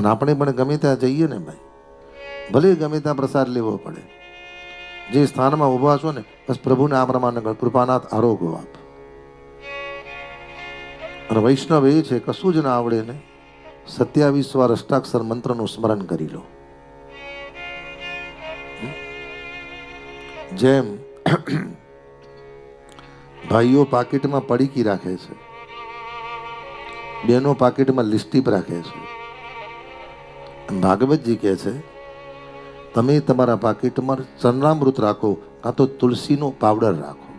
અને આપણે પણ ગમે ત્યાં જઈએ ને ભાઈ, ભલે ગમે ત્યાં પ્રસાદ લેવો પડે, જે સ્થાનમાં ઊભા છો ને બસ પ્રભુને આ પ્રમાણે કૃપાનાથ આરોગ્ય આપ. અને વૈષ્ણવ એ છે કશું જ ના આવડે ને 27 વાર અષ્ટાક્ષર મંત્રનું સ્મરણ કરી લો. જેમ ભાઈઓ પાકીટમાં પડીકી રાખે છે, બહેનો પાકીટમાં લિસ્ટીપ રાખે છે, ભાગવતજી કહે છે તમે તમારા પાકીટમાં ચરણામૃત રાખો કાં તો તુલસીનો પાવડર રાખો.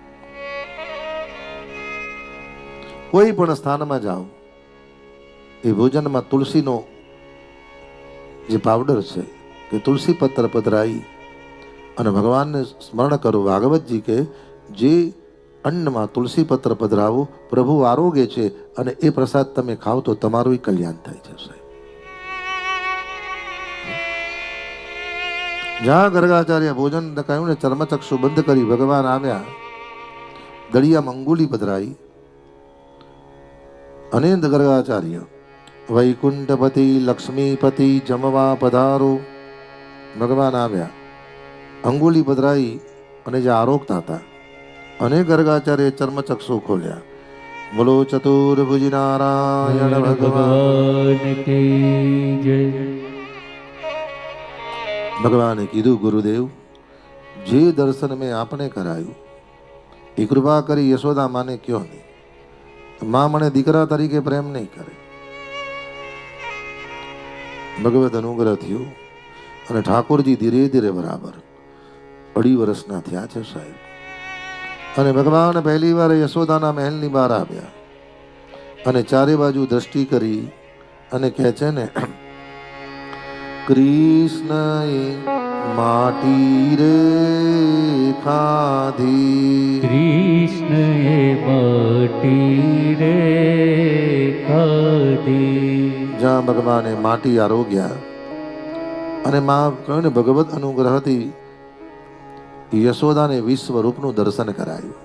કોઈ પણ સ્થાનમાં જાઓ એ ભોજનમાં તુલસીનો જે પાવડર છે કે તુલસી પત્ર પધરાઈ અને ભગવાનને સ્મરણ કરો. ભાગવતજી કે જે અન્નમાં તુલસી પત્ર પધરાવો પ્રભુ આરોગ્ય છે અને એ પ્રસાદ તમે ખાઓ તો તમારું કલ્યાણ થાય છે. જ્યાં ગર્ગાચાર્ય ભોજન કહ્યું ને ચર્મચક્ષુ બંધ કરી ભગવાન આવ્યા, દળિયામાં અંગુલી પધરાઈ અને ગર્ગાચાર્ય વૈકુંઠપતિ લક્ષ્મીપતિ જમવા પધારો. ભગવાન આવ્યા, અંગુલી પધરાઈ અને જે આરોગતા હતા અને ગર્ગાચાર્ય ચર્મચક્ષુ ખોલ્યા. બોલો ચતુર્ભુજ નારાયણ ભગવાન કી જય. ભગવાને કીધું ગુરુદેવ જે દર્શન મેં આપને કરાયું એ કૃપા કરી યશોદા માને ક્યો નહીં. માં મને દીકરા તરીકે પ્રેમ નહીં કરે. ભગવત અનુગ્રહ થયું અને ઠાકોરજી ધીરે ધીરે બરાબર 2.5 વર્ષના થયા છે સાહેબ. અને ભગવાન પહેલી વાર યશોદાના મહેલની બહાર આવ્યા અને ચારે બાજુ દ્રષ્ટિ કરી અને કહે છે ને કૃષ્ણ માટી રે ખાધી, કૃષ્ણ માટી રે ખાધી. જ્યાં ભગવાને માટી આરોગ્યા અને માં કહ્યું ને ભગવત અનુગ્રહથી યશોદાને વિશ્વ રૂપનું દર્શન કરાયું.